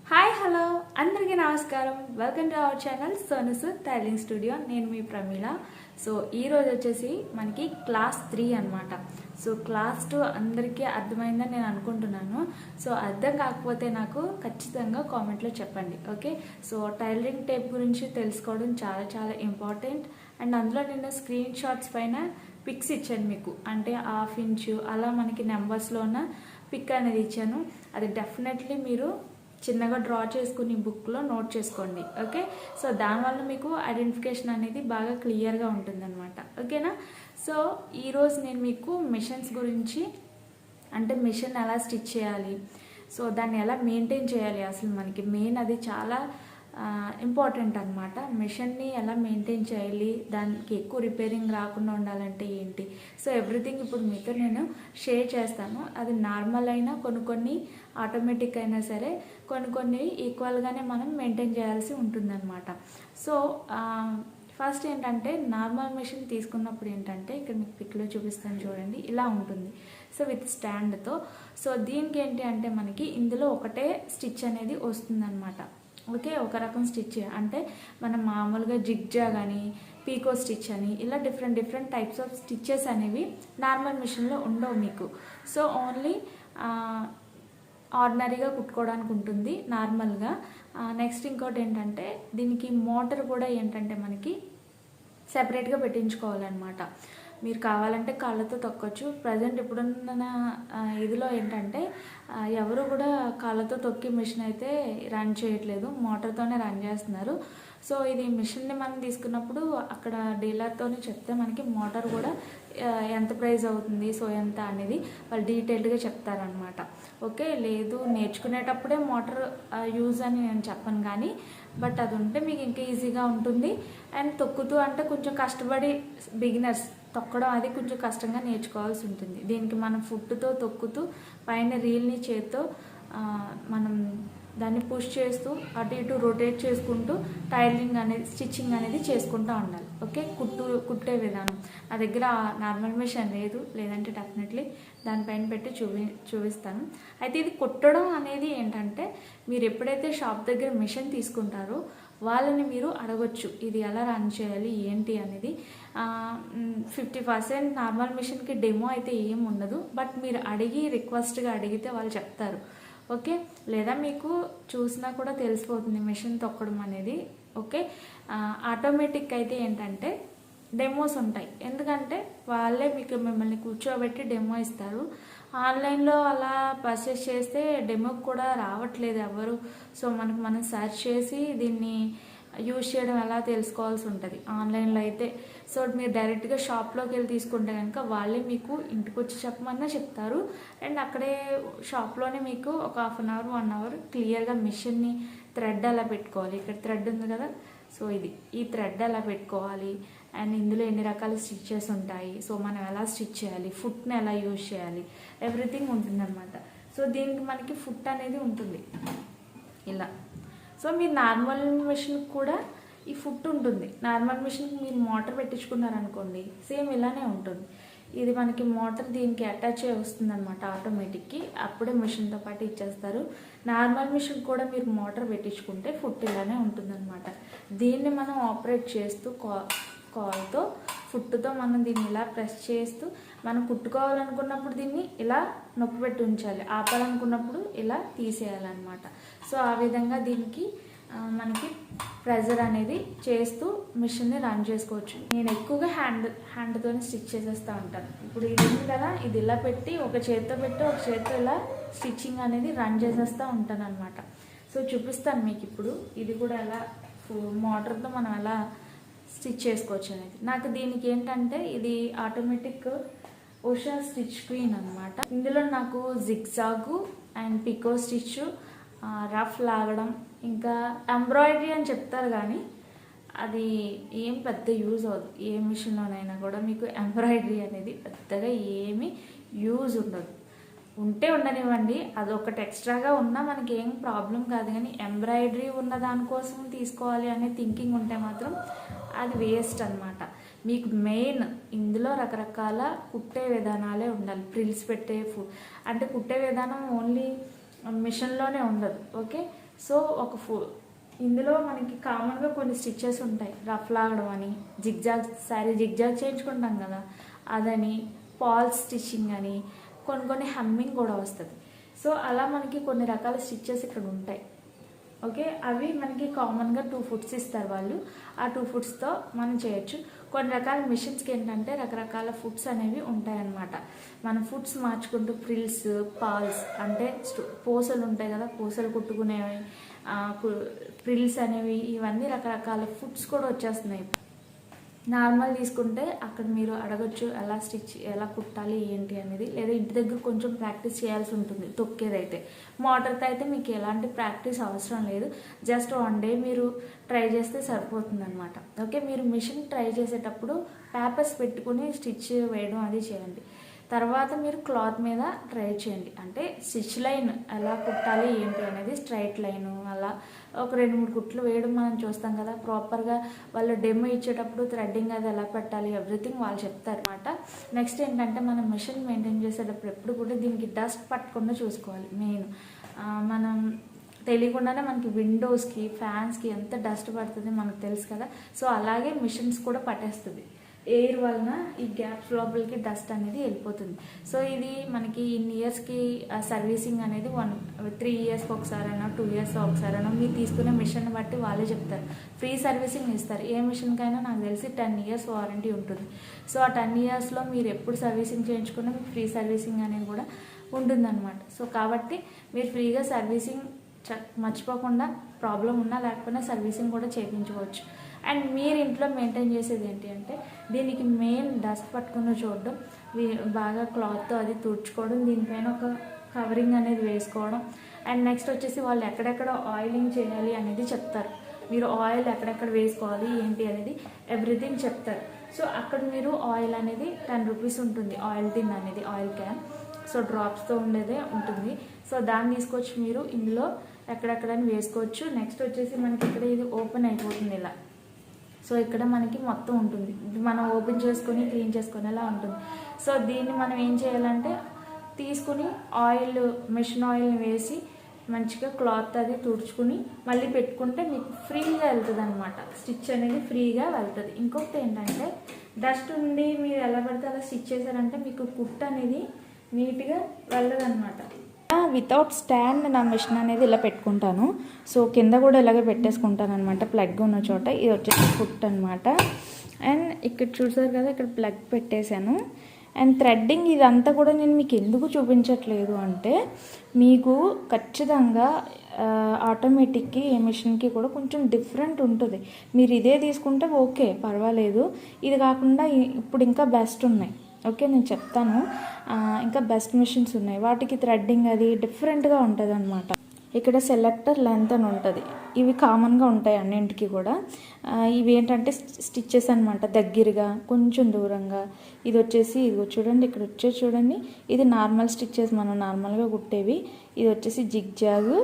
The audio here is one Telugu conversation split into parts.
హాయ్ హలో అందరికీ నమస్కారం. వెల్కమ్ టు అవర్ ఛానల్ సోనుసు టైలింగ్ స్టూడియో. నేను మీ ప్రమీల. సో ఈరోజు వచ్చేసి మనకి క్లాస్ 3 అనమాట. సో క్లాస్ 2 అందరికీ అర్థమైందని నేను అనుకుంటున్నాను. సో అర్థం కాకపోతే నాకు ఖచ్చితంగా కామెంట్లో చెప్పండి, ఓకే? సో టైలరింగ్ టేప్ గురించి తెలుసుకోవడం చాలా చాలా ఇంపార్టెంట్. అండ్ అందులో నేను స్క్రీన్ షాట్స్ పైన పిక్స్ ఇచ్చాను మీకు, అంటే 1/2 ఇంచు అలా మనకి నెంబర్స్లో ఉన్న పిక్ అనేది ఇచ్చాను. అది డెఫినెట్లీ మీరు చిన్నగా డ్రా చేసుకుని బుక్లో నోట్ చేసుకోండి, ఓకే? సో దానివల్ల మీకు ఐడెంటిఫికేషన్ అనేది బాగా క్లియర్గా ఉంటుందన్నమాట, ఓకేనా? సో ఈరోజు నేను మీకు మిషన్స్ గురించి, అంటే మిషన్ ఎలా స్టిచ్ చేయాలి, సో దాన్ని ఎలా మెయింటైన్ చేయాలి, అసలు మనకి మెయిన్ అది చాలా ఇంపార్టెంట్ అనమాట. మిషన్ని ఎలా మెయింటైన్ చేయాలి, దానికి ఎక్కువ రిపేరింగ్ రాకుండా ఉండాలంటే ఏంటి, సో ఎవ్రీథింగ్ ఇప్పుడు మీతో నేను షేర్ చేస్తాను. అది నార్మల్ అయినా కొన్ని ఆటోమేటిక్ అయినా సరే కొన్ని ఈక్వల్గానే మనం మెయింటైన్ చేయాల్సి ఉంటుందన్నమాట. సో ఫస్ట్ ఏంటంటే నార్మల్ మిషన్ తీసుకున్నప్పుడు ఏంటంటే ఇక్కడ మీకు పిక్లో చూపిస్తాను చూడండి, ఇలా ఉంటుంది. So with స్టాండ్తో. సో దీనికి ఏంటి అంటే మనకి ఇందులో ఒకటే స్టిచ్ అనేది వస్తుందన్నమాట, ఓకే? ఒక రకం స్టిచ్ అంటే మనం మామూలుగా జిగ్జా కానీ పీకో స్టిచ్ అని ఇలా డిఫరెంట్ టైప్స్ ఆఫ్ స్టిచ్చెస్ అనేవి నార్మల్ మిషన్లో ఉండవు మీకు. సో ఓన్లీ ఆర్డినరీగా కుట్టుకోవడానికి ఉంటుంది నార్మల్గా. నెక్స్ట్ ఇంకోటి ఏంటంటే దీనికి మోటార్ కూడా ఏంటంటే మనకి సెపరేట్గా పెట్టించుకోవాలన్నమాట. మీరు కావాలంటే కాళ్ళతో తొక్కొచ్చు. ప్రజెంట్ ఇప్పుడున్న ఇదిలో ఏంటంటే ఎవరు కూడా కాళ్ళతో తొక్కి మిషన్ అయితే రన్ చేయట్లేదు, మోటార్తోనే రన్ చేస్తున్నారు. సో ఇది మిషన్ని మనం తీసుకున్నప్పుడు అక్కడ డీలర్తోనే చెప్తే మనకి మోటార్ కూడా ఎంత ప్రైస్ అవుతుంది, సో ఎంత అనేది వాళ్ళు డీటెయిల్డ్గా చెప్తారనమాట, ఓకే? లేదు నేర్చుకునేటప్పుడే మోటార్ యూజ్ అని నేను చెప్పను, కానీ బట్ అది ఉంటే మీకు ఇంకా ఈజీగా ఉంటుంది. అండ్ తొక్కుతూ అంటే కొంచెం కష్టపడి బిగినర్స్ తొక్కడం అది కొంచెం కష్టంగా నేర్చుకోవాల్సి ఉంటుంది. దీనికి మనం ఫుట్తో తొక్కుతూ పైన రీల్ని చేత్తో మనం దాన్ని పుష్ చేస్తూ అటు ఇటు రొటేట్ చేసుకుంటూ టైలింగ్ అనేది స్టిచ్చింగ్ అనేది చేసుకుంటూ ఉండాలి, ఓకే? కుట్టే విధానం నా దగ్గర నార్మల్ మిషన్ లేదంటే డెఫినెట్లీ దానిపైన పెట్టి చూపిస్తాను. అయితే ఇది కుట్టడం అనేది ఏంటంటే మీరు ఎప్పుడైతే షాప్ దగ్గర మిషన్ తీసుకుంటారో వాళ్ళని మీరు అడగొచ్చు ఇది ఎలా రన్ చేయాలి ఏంటి అనేది. 50% నార్మల్ మిషన్కి డెమో అయితే ఏం ఉండదు, బట్ మీరు రిక్వెస్ట్గా అడిగితే వాళ్ళు చెప్తారు, ఓకే? లేదా మీకు చూసినా కూడా తెలిసిపోతుంది మిషన్ తొక్కడం అనేది, ఓకే? ఆటోమేటిక్ అయితే ఏంటంటే డెమోస్ ఉంటాయి, ఎందుకంటే వాళ్ళే మిమ్మల్ని కూర్చోబెట్టి డెమో ఇస్తారు. ఆన్లైన్లో అలా పర్చేస్ చేస్తే డెమోకి కూడా రావట్లేదు ఎవరు. సో మనం సెర్చ్ చేసి దీన్ని యూజ్ చేయడం ఎలా తెలుసుకోవాల్సి ఉంటుంది ఆన్లైన్లో అయితే. సో మీరు డైరెక్ట్గా షాప్లోకి వెళ్ళి తీసుకుంటే కనుక వాళ్ళే మీకు ఇంటికి వచ్చి చెప్పమన్నా చెప్తారు. అండ్ అక్కడే షాప్లోనే మీకు ఒక 1/2 అవర్ 1 అవర్ క్లియర్గా మిషన్ని థ్రెడ్ ఎలా పెట్టుకోవాలి, ఇక్కడ థ్రెడ్ ఉంది కదా, సో ఈ థ్రెడ్ ఎలా పెట్టుకోవాలి అండ్ ఇందులో ఎన్ని రకాల స్టిచ్చెస్ ఉంటాయి, సో మనం ఎలా స్టిచ్ చేయాలి, ఫుట్ని ఎలా యూజ్ చేయాలి, ఎవ్రీథింగ్ ఉంటుందన్నమాట. సో దీనికి మనకి ఫుట్ అనేది ఉంటుంది ఇలా. సో మీరు నార్మల్ మిషన్కి కూడా ఈ ఫుట్ ఉంటుంది. నార్మల్ మిషన్కి మీరు మోటార్ పెట్టించుకున్నారనుకోండి సేమ్ ఇలానే ఉంటుంది. ఇది మనకి మోటార్ దీనికి అటాచ్ అయ్యి వస్తుంది అనమాట ఆటోమేటిక్కి, అప్పుడే మిషన్తో పాటు ఇచ్చేస్తారు. నార్మల్ మిషన్ కూడా మీరు మోటార్ పెట్టించుకుంటే ఫుట్ ఇలానే ఉంటుందన్నమాట. దీన్ని మనం ఆపరేట్ చేస్తూ కాల్తో ఫుట్తో మనం దీన్ని ఇలా ప్రెస్ చేస్తూ మనం కుట్టుకోవాలనుకున్నప్పుడు దీన్ని ఇలా నొక్కి పెట్టి ఉంచాలి, ఆపాలనుకున్నప్పుడు ఇలా తీసేయాలన్నమాట. సో ఆ విధంగా దీనికి మనకి ప్రెజర్ అనేది చేస్తూ మిషన్ని రన్ చేసుకోవచ్చు. నేను ఎక్కువగా హ్యాండ్తోనే స్టిచ్ చేసేస్తూ ఉంటాను. ఇప్పుడు ఇది ఉంది కదా, ఇది ఇలా పెట్టి ఒక చేత్తో ఇలా స్టిచ్చింగ్ అనేది రన్ చేసేస్తూ ఉంటాను అనమాట. సో చూపిస్తాను మీకు ఇప్పుడు ఇది కూడా ఎలా మోటార్తో మనం ఎలా స్టిచ్ చేసుకోవచ్చు అనేది. నాకు దీనికి ఏంటంటే ఇది ఆటోమేటిక్ ఉషా స్టిచ్ క్వీన్ అనమాట. ఇందులో నాకు zigzag and pico stitch, rough లాగడం, ఇంకా ఎంబ్రాయిడరీ అని చెప్తారు, కానీ అది ఏం పెద్ద యూజ్ అవ్వదు. ఏ మిషన్లోనైనా కూడా మీకు ఎంబ్రాయిడరీ అనేది పెద్దగా ఏమీ యూజ్ ఉండదు. ఉంటే ఉండనివ్వండి, అదొకటి ఎక్స్ట్రాగా ఉన్నా మనకి ఏం ప్రాబ్లం కాదు, కానీ ఎంబ్రాయిడరీ ఉన్న దానికోసం తీసుకోవాలి అనే థింకింగ్ ఉంటే మాత్రం అది వేస్ట్ అనమాట. మీకు మెయిన్ ఇందులో రకరకాల కుట్టే విధానాలే ఉండాలి. ప్రిల్స్ పెట్టే అంటే కుట్టే విధానం ఓన్లీ మిషన్లోనే ఉండదు, ఓకే? సో ఇందులో మనకి కామన్గా కొన్ని స్టిచ్చెస్ ఉంటాయి, రఫ్ లాగడం అని, జిగ్జాగ్ శారీ జిగ్జాగ్ చేయించుకుంటాం కదా అదని, పాల్ స్టిచ్చింగ్ అని, కొన్ని హమ్మింగ్ కూడా వస్తుంది. సో అలా మనకి కొన్ని రకాల స్టిచ్చెస్ ఇక్కడ ఉంటాయి. ఓకే, అవి మనకి కామన్గా 2 ఫుట్స్ ఇస్తారు వాళ్ళు. ఆ 2 ఫుట్స్తో మనం చేయొచ్చు. కొన్ని రకాల మిషన్స్కి ఏంటంటే రకరకాల ఫుట్స్ అనేవి ఉంటాయన్నమాట. మనం ఫుట్స్ మార్చుకుంటూ ఫ్రిల్స్, పాల్స్ అంటే పూసలు ఉంటాయి కదా, పూసలు కుట్టుకునేవి, ఫ్రిల్స్ అనేవి, ఇవన్నీ రకరకాల ఫుట్స్ కూడా వచ్చేస్తున్నాయి. నార్మల్ తీసుకుంటే అక్కడ మీరు అడగచ్చు ఎలా కుట్టాలి ఏంటి అనేది, లేదా ఇంటి దగ్గర కొంచెం ప్రాక్టీస్ చేయాల్సి ఉంటుంది తొక్కేదైతే. మోటార్తో అయితే మీకు ఎలాంటి ప్రాక్టీస్ అవసరం లేదు, జస్ట్ 1 డే మీరు ట్రై చేస్తే సరిపోతుంది అనమాట. ఓకే, మీరు మిషన్ ట్రై చేసేటప్పుడు పేపర్స్ పెట్టుకుని స్టిచ్ వేయడం అది చేయండి. తర్వాత మీరు క్లాత్ మీద ట్రై చేయండి, అంటే స్టిచ్ లైన్ ఎలా కుట్టాలి ఏంటి అనేది, స్ట్రైట్ లైను అలా ఒక 2-3 కుట్లు వేయడం మనం చూస్తాం కదా. ప్రాపర్గా వాళ్ళు డెమో ఇచ్చేటప్పుడు థ్రెడ్డింగ్ అది ఎలా పెట్టాలి ఎవ్రీథింగ్ వాళ్ళు చెప్తారు అనమాట. నెక్స్ట్ ఏంటంటే మనం మిషన్ మెయింటైన్ చేసేటప్పుడు ఎప్పుడు కూడా దీనికి డస్ట్ పట్టకుండా చూసుకోవాలి. మెయిన్ మనం తెలియకుండానే మనకి విండోస్కి, ఫ్యాన్స్కి ఎంత డస్ట్ పడుతుంది మనకు తెలుసు కదా. సో అలాగే మిషన్స్ కూడా పట్టేస్తుంది. ఎయిర్ వలన ఈ గ్యాప్స్ లోపలికి డస్ట్ అనేది వెళ్ళిపోతుంది. సో ఇది మనకి ఇన్ని ఇయర్స్కి సర్వీసింగ్ అనేది 3 ఇయర్స్కి ఒకసారైనా 2 ఇయర్స్ ఒకసారైనా మీరు తీసుకునే మిషన్ బట్టి వాళ్ళే చెప్తారు. ఫ్రీ సర్వీసింగ్ ఇస్తారు ఏ మిషన్కైనా. నాకు తెలిసి 10 ఇయర్స్ వారంటీ ఉంటుంది. సో ఆ 10 ఇయర్స్లో మీరు ఎప్పుడు సర్వీసింగ్ చేయించుకున్నా మీకు ఫ్రీ సర్వీసింగ్ అనేది కూడా ఉంటుందన్నమాట. సో కాబట్టి మీరు ఫ్రీగా సర్వీసింగ్ మర్చిపోకుండా, ప్రాబ్లం ఉన్నా లేకపోయినా సర్వీసింగ్ కూడా చేయించుకోవచ్చు. అండ్ మీరు ఇంట్లో మెయింటైన్ చేసేది ఏంటి అంటే దీనికి మెయిన్ డస్ట్ పట్టుకుని చూడడం, బాగా క్లాత్తో అది తుడుచుకోవడం, దీనిపైన ఒక కవరింగ్ అనేది వేసుకోవడం. అండ్ నెక్స్ట్ వచ్చేసి వాళ్ళు ఎక్కడెక్కడ ఆయిలింగ్ చేయాలి అనేది చెప్తారు. మీరు ఆయిల్ ఎక్కడెక్కడ వేసుకోవాలి ఏంటి అనేది ఎవ్రీథింగ్ చెప్తారు. సో అక్కడ మీరు ఆయిల్ అనేది 10 రూపీస్ ఉంటుంది, ఆయిల్ టిన్ అనేది, ఆయిల్ క్యాన్. సో డ్రాప్స్తో ఉండేదే ఉంటుంది. సో దాన్ని తీసుకొచ్చి మీరు ఇందులో ఎక్కడెక్కడని వేసుకోవచ్చు. నెక్స్ట్ వచ్చేసి మనకి ఇక్కడ ఇది ఓపెన్ అయిపోతుంది ఇలా. సో ఇక్కడ మనకి మొత్తం ఉంటుంది, మనం ఓపెన్ చేసుకొని క్లీన్ చేసుకునేలా ఉంటుంది. సో దీన్ని మనం ఏం చేయాలంటే తీసుకుని మిషన్ ఆయిల్ని వేసి మంచిగా క్లాత్ అది తుడుచుకుని మళ్ళీ పెట్టుకుంటే మీకు ఫ్రీగా వెళ్తుంది అనమాట. స్టిచ్ అనేది ఫ్రీగా వెళ్తుంది. ఇంకొకటి ఏంటంటే డస్ట్ ఉండి మీరు ఎలా పడితే అలా స్టిచ్ చేశారంటే మీకు కుట్ అనేది నీట్గా వెళ్ళదన్నమాట. వితౌట్ స్టాండ్ నా మిషన్ అనేది ఇలా పెట్టుకుంటాను. సో కింద కూడా ఇలాగే పెట్టేసుకుంటాను అనమాట, ప్లగ్ ఉన్న చోట. ఇది వచ్చేసి ఫుట్ అనమాట. అండ్ ఇక్కడ చూసారు కదా, ఇక్కడ ప్లగ్ పెట్టేశాను. అండ్ థ్రెడ్డింగ్ ఇదంతా కూడా నేను మీకు ఎందుకు చూపించట్లేదు అంటే మీకు ఖచ్చితంగా ఆటోమేటిక్కి ఏ మిషన్కి కూడా కొంచెం డిఫరెంట్ ఉంటుంది. మీరు ఇదే తీసుకుంటే ఓకే పర్వాలేదు, ఇది కాకుండా ఇప్పుడు ఇంకా బెస్ట్ ఉన్నాయి. ఓకే, నేను చెప్తాను. ఇంకా బెస్ట్ మిషన్స్ ఉన్నాయి, వాటికి థ్రెడ్డింగ్ అది డిఫరెంట్గా ఉంటుంది అనమాట. ఇక్కడ సెలెక్టర్ లెంత్ అని ఉంటుంది, ఇవి కామన్గా ఉంటాయి అన్నింటికి కూడా. ఇవి ఏంటంటే స్టిచ్చెస్ అనమాట, దగ్గరగా కొంచెం దూరంగా. ఇది వచ్చేసి ఇదిగో చూడండి, ఇక్కడ వచ్చేసి చూడండి, ఇది నార్మల్ స్టిచ్చెస్ మనం నార్మల్గా కుట్టేవి. ఇది వచ్చేసి జిగ్జాగ్,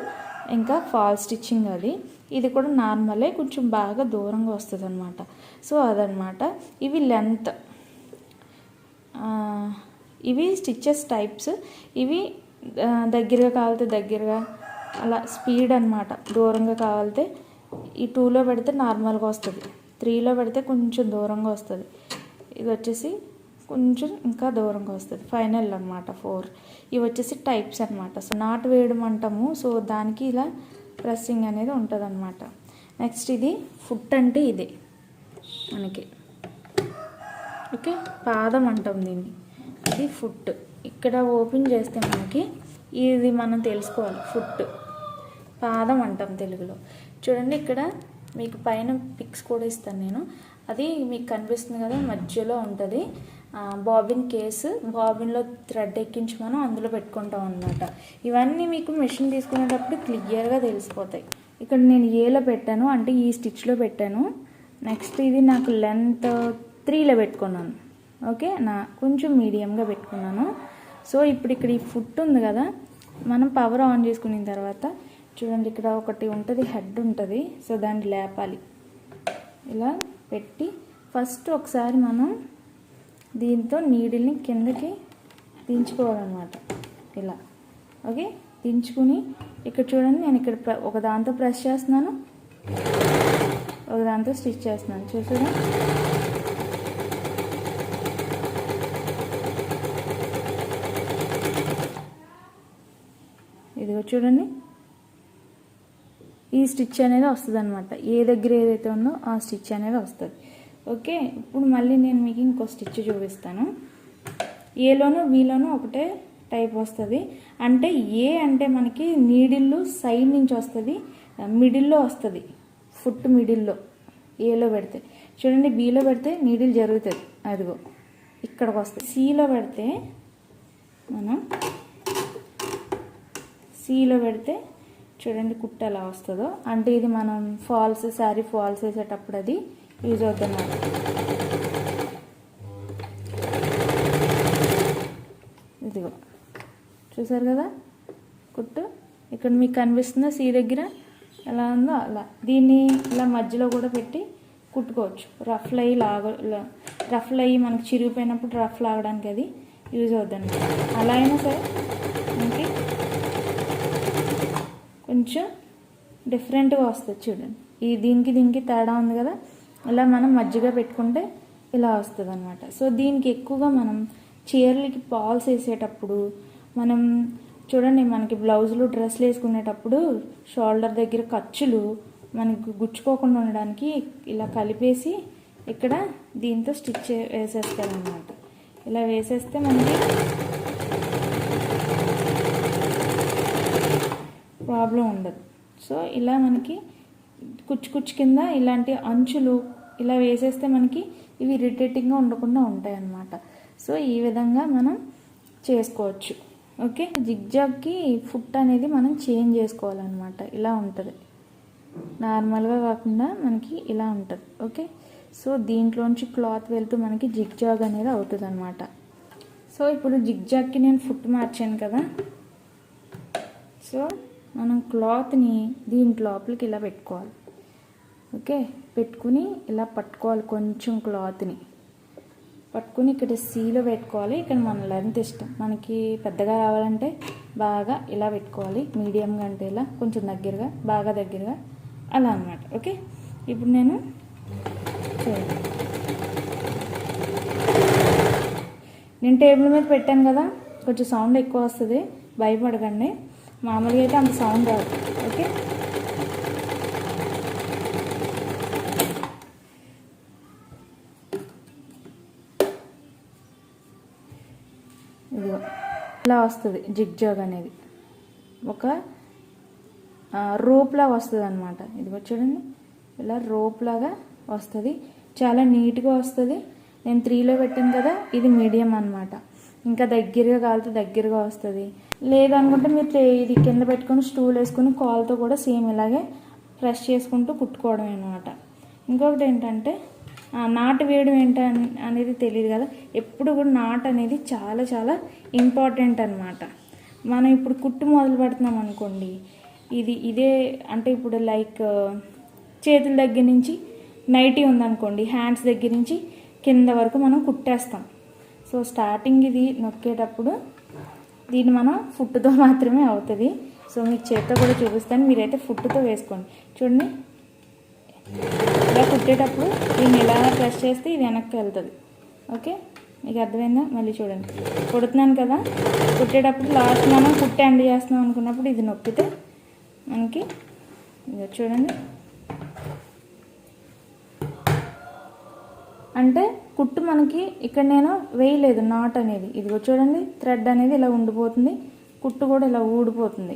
ఇంకా ఫాల్ స్టిచ్చింగ్ అది. ఇది కూడా నార్మలే, కొంచెం బాగా దూరంగా వస్తుంది అనమాట. సో అదనమాట. ఇవి లెంత్, ఇవి స్టిచ్చెస్ టైప్స్. ఇవి దగ్గరగా కావాలితే దగ్గరగా, అలా స్పీడ్ అనమాట. దూరంగా కావాలితే ఈ 2లో పెడితే నార్మల్గా వస్తుంది, 3లో పెడితే కొంచెం దూరంగా వస్తుంది. ఇది వచ్చేసి కొంచెం ఇంకా దూరంగా వస్తుంది, ఫైనల్ అనమాట 4. ఇవి వచ్చేసి టైప్స్ అనమాట. సో నాట్ వేయడం అంటాము. సో దానికి ఇలా ప్రెస్సింగ్ అనేది ఉంటుంది అనమాట. నెక్స్ట్ ఇది ఫుట్ అంటే ఇదే మనకి. ఓకే, పాదం అంటాం దీన్ని, ఇది ఫుట్. ఇక్కడ ఓపెన్ చేస్తే మనకి ఇది మనం తెలుసుకోవాలి, ఫుట్ పాదం అంటాం తెలుగులో. చూడండి, ఇక్కడ మీకు పైన పిక్స్ కూడా ఇస్తాను నేను, అది మీకు కనిపిస్తుంది కదా, మధ్యలో ఉంటుంది బాబిన్ కేసు. బాబిన్లో థ్రెడ్ ఎక్కించి మనం అందులో పెట్టుకుంటాం అనమాట. ఇవన్నీ మీకు మిషన్ తీసుకునేటప్పుడు క్లియర్గా తెలిసిపోతాయి. ఇక్కడ నేను ఏలో పెట్టాను, అంటే ఈ స్టిచ్లో పెట్టాను. నెక్స్ట్ ఇది నాకు లెంత్ 3లో పెట్టుకున్నాను. ఓకే, కొంచెం మీడియంగా పెట్టుకున్నాను. సో ఇప్పుడు ఇక్కడ ఈ ఫుట్ ఉంది కదా, మనం పవర్ ఆన్ చేసుకున్న తర్వాత చూడండి, ఇక్కడ ఒకటి ఉంటుంది, హెడ్ ఉంటుంది. సో దాన్ని లేపాలి, ఇలా పెట్టి ఫస్ట్ ఒకసారి మనం దీంతో నీడిల్ని కిందకి దించుకోవాలన్నమాట ఇలా. ఓకే, దించుకుని ఇక్కడ చూడండి, నేను ఇక్కడ ఒక దాంతో ప్రెస్ చేస్తున్నాను, ఒక దాంతో స్టిచ్ చేస్తున్నాను. చూసారా? ఇదిగో చూడండి, ఈ స్టిచ్ అనేది వస్తుంది అనమాట. ఏ దగ్గర ఏదైతే ఉందో ఆ స్టిచ్ అనేది వస్తుంది. ఓకే, ఇప్పుడు మళ్ళీ నేను మీకు ఇంకో స్టిచ్ చూపిస్తాను. ఏలోనూ వీలోనూ ఒకటే టైప్ వస్తుంది. అంటే ఏ అంటే మనకి నీడిల్లు సైడ్ నుంచి వస్తుంది, మిడిల్లో వస్తుంది, ఫుట్ మిడిల్లో ఏలో పెడితే. చూడండి, బీలో పెడితే నీడిల్ జరుగుతుంది, అదిగో ఇక్కడికి వస్తుంది. సిలో పెడితే చూడండి కుట్టు ఎలా వస్తుందో. అంటే ఇది మనం శారీ ఫాల్స్ వేసేటప్పుడు అది యూజ్ అవుతుంది. ఇదిగో చూసారు కదా కుట్టు, ఇక్కడ మీకు కనిపిస్తుందా సి దగ్గర ఎలా ఉందో అలా. దీన్ని ఇలా మధ్యలో కూడా పెట్టి కుట్టుకోవచ్చు. రఫ్లు అయ్యి మనకి చిరిగిపోయినప్పుడు రఫ్ లాగడానికి అది యూజ్ అవుతుంది. అలా అయినా సరే మనకి కొంచెం డిఫరెంట్గా వస్తుంది. చూడండి, ఈ దీనికి తేడా ఉంది కదా, ఇలా మనం మధ్యగా పెట్టుకుంటే ఇలా వస్తుంది అనమాట. సో దీనికి ఎక్కువగా మనం చీరలకి పాల్స్ వేసేటప్పుడు మనం చూడండి, మనకి బ్లౌజులు డ్రెస్లు వేసుకునేటప్పుడు షోల్డర్ దగ్గర ఖర్చులు మనకి గుచ్చుకోకుండా ఉండడానికి ఇలా కలిపేసి ఇక్కడ దీంతో స్టిచ్ వేసేస్తారనమాట. ఇలా వేసేస్తే మనకి ప్రాబ్లం ఉండదు. సో ఇలా మనకి కుచ్చు కింద ఇలాంటి అంచులు ఇలా వేసేస్తే మనకి ఇవి ఇరిటేటింగ్గా ఉండకుండా ఉంటాయి అన్నమాట. సో ఈ విధంగా మనం చేసుకోవచ్చు. ఓకే, జిగ్జాగ్కి ఫుట్ అనేది మనం చేంజ్ చేసుకోవాలన్నమాట. ఇలా ఉంటుంది, నార్మల్గా కాకుండా మనకి ఇలా ఉంటుంది. ఓకే, సో దీంట్లోంచి క్లాత్ వెళ్తూ మనకి జిగ్జాగ్ అనేది అవుతుంది అనమాట. సో ఇప్పుడు జిగ్జాగ్కి నేను ఫుట్ మార్చాను కదా, సో మనం క్లాత్ని దీని లోపలికి ఇలా పెట్టుకోవాలి. ఓకే, పెట్టుకుని ఇలా పట్టుకోవాలి. కొంచెం క్లాత్ని పట్టుకుని ఇక్కడ సీలో పెట్టుకోవాలి. ఇక్కడ మన లెంత్ ఇష్టం, మనకి పెద్దగా రావాలంటే బాగా ఇలా పెట్టుకోవాలి, మీడియంగా అంటే ఇలా కొంచెం దగ్గరగా, బాగా దగ్గరగా అలా అన్నమాట. ఓకే, ఇప్పుడు నేను టేబుల్ మీద పెట్టాను కదా, కొంచెం సౌండ్ ఎక్కువ వస్తుంది, భయపడకండి. మామూలుగా అయితే అంత సౌండ్ రాదు. ఓకే, ఇదిగో ఇలా వస్తుంది. జిగ్జాగ్ అనేది ఒక రోప్ లాగా వస్తుంది అనమాట. ఇదిగో చూడండి, ఇలా రోప్ లాగా వస్తుంది, చాలా నీట్గా వస్తుంది. నేను 3లో పెట్టాను కదా, ఇది మీడియం అనమాట. ఇంకా దగ్గరగా కాలితే దగ్గరగా వస్తుంది. లేదనుకుంటే మీరు ఇది కింద పెట్టుకొని స్టూల్ వేసుకొని కాల్తో కూడా సేమ్ ఇలాగే ప్రెస్ చేసుకుంటూ కుట్టుకోవడం అనమాట. ఇంకొకటి ఏంటంటే నాటు వేయడం అనేది తెలియదు కదా, ఎప్పుడు కూడా నాటు అనేది చాలా చాలా ఇంపార్టెంట్ అనమాట. మనం ఇప్పుడు కుట్టు మొదలు పెడుతున్నాం అనుకోండి, ఇదే అంటే ఇప్పుడు లైక్ చేతుల దగ్గర నుంచి నైటీ ఉందనుకోండి, హ్యాండ్స్ దగ్గర నుంచి కింద వరకు మనం కుట్టేస్తాం. సో స్టార్టింగ్ ఇది నొక్కేటప్పుడు దీన్ని మనం ఫుట్తో మాత్రమే అవుతుంది. సో మీకు చేత్తో కూడా చూపిస్తాను, మీరైతే ఫుట్తో వేసుకోండి. చూడండి, ఇలా కుట్టేటప్పుడు దీన్ని ఇలా ప్రెస్ చేస్తే ఇది వెనక్కి వెళ్తుంది. ఓకే, మీకు అర్థమైందా? మళ్ళీ చూడండి, కుడుతున్నాను కదా, కుట్టేటప్పుడు లాస్ట్ మనం కుట్టి ఎండ్ చేస్తున్నాం అనుకున్నప్పుడు ఇది నొక్కితే మనకి ఇది చూడండి, అంటే కుట్టు మనకి ఇక్కడ నేను వేయలేదు నాట్ అనేది. ఇదిగో చూడండి, థ్రెడ్ అనేది ఇలా ఉండిపోతుంది, కుట్టు కూడా ఇలా ఊడిపోతుంది.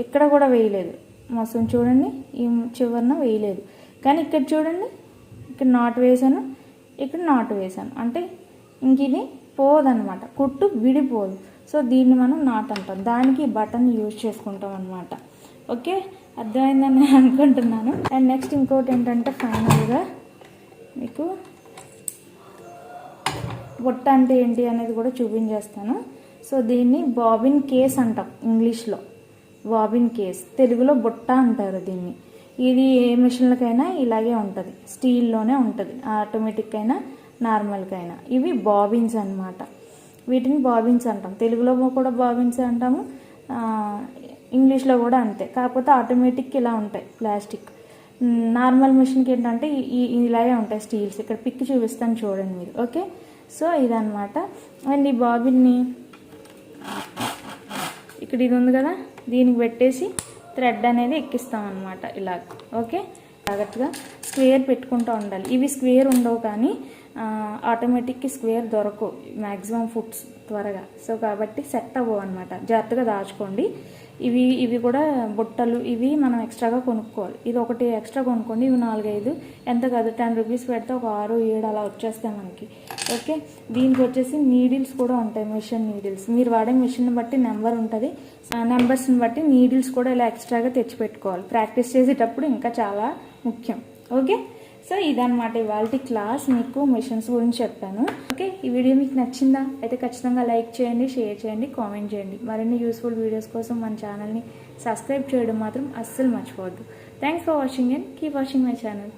ఇక్కడ కూడా వేయలేదు, మొత్తం చూడండి ఈ చివరన వేయలేదు. కానీ ఇక్కడ చూడండి, ఇక్కడ నాట్ వేసాను, ఇక్కడ నాట్ వేసాను, అంటే ఇంక ఇది పోదన్నమాట, కుట్టు విడిపోదు. సో దీన్ని మనం నాట్ అంటాం, దానికి బటన్ యూజ్ చేసుకుంటాం అనమాట. ఓకే, అర్థమైందని నేను అనుకుంటున్నాను. అండ్ నెక్స్ట్ ఇంకోటి ఏంటంటే ఫైనల్గా మీకు బొట్ట అంటే ఏంటి అనేది కూడా చూపించేస్తాను. సో దీన్ని బాబిన్ కేస్ అంటాం ఇంగ్లీష్లో, బాబిన్ కేస్, తెలుగులో బొట్ట అంటారు దీన్ని. ఇది ఏ మిషన్లకైనా ఇలాగే ఉంటుంది, స్టీల్లోనే ఉంటుంది, ఆటోమేటిక్ అయినా నార్మల్కైనా. ఇవి బాబిన్స్ అన్నమాట, వీటిని బాబిన్స్ అంటాం. తెలుగులో కూడా బాబిన్స్ అంటాము, ఇంగ్లీష్లో కూడా అంతే, కాకపోతే ఆటోమేటిక్ ఇలా ఉంటాయి ప్లాస్టిక్. నార్మల్ మిషన్కి ఏంటంటే ఇలాగే ఉంటాయి స్టీల్స్. ఇక్కడ పిక్ చూపిస్తాను చూడండి మీరు. ఓకే, సో ఇదన్నమాట. అండ్ ఈ బాబిన్ని ఇక్కడ ఇది ఉంది కదా, దీనికి పెట్టేసి థ్రెడ్ అనేది ఎక్కిస్తాం అనమాట ఇలా. ఓకే, జాగ్రత్తగా స్క్వేర్ పెట్టుకుంటూ ఉండాలి. ఇవి స్క్వేర్ ఉండవు, కానీ ఆటోమేటిక్కి స్క్వేర్ దొరకవు మ్యాక్సిమం ఫుట్స్ త్వరగా. సో కాబట్టి సెట్ అవ్వవు అనమాట, జాగ్రత్తగా దాచుకోండి. ఇవి కూడా బుట్టలు, ఇవి మనం ఎక్స్ట్రాగా కొనుక్కోవాలి. ఇది ఒకటి ఎక్స్ట్రా కొనుక్కోండి. ఇవి 4-5 ఎంత కాదు, 10 రూపీస్ పెడితే ఒక 6-7 అలా వచ్చేస్తాయి మనకి. ఓకే, దీనికి వచ్చేసి నీడిల్స్ కూడా ఉంటాయి, మిషన్ నీడిల్స్. మీరు వాడే మిషన్ బట్టి నెంబర్ ఉంటుంది, నెంబర్స్ని బట్టి నీడిల్స్ కూడా ఇలా ఎక్స్ట్రాగా తెచ్చి పెట్టుకోవాలి. ప్రాక్టీస్ చేసేటప్పుడు ఇంకా చాలా ముఖ్యం. ఓకే, సో ఇదన్నమాట ఇవాళ క్లాస్, మీకు మిషన్స్ గురించి చెప్పాను. ఓకే, ఈ వీడియో మీకు నచ్చిందా? అయితే ఖచ్చితంగా లైక్ చేయండి, షేర్ చేయండి, కామెంట్ చేయండి. మరిన్ని యూస్ఫుల్ వీడియోస్ కోసం మన ఛానల్ని సబ్స్క్రైబ్ చేయడం మాత్రం అస్సలు మర్చిపోవద్దు. Thanks for watching and keep watching my channel.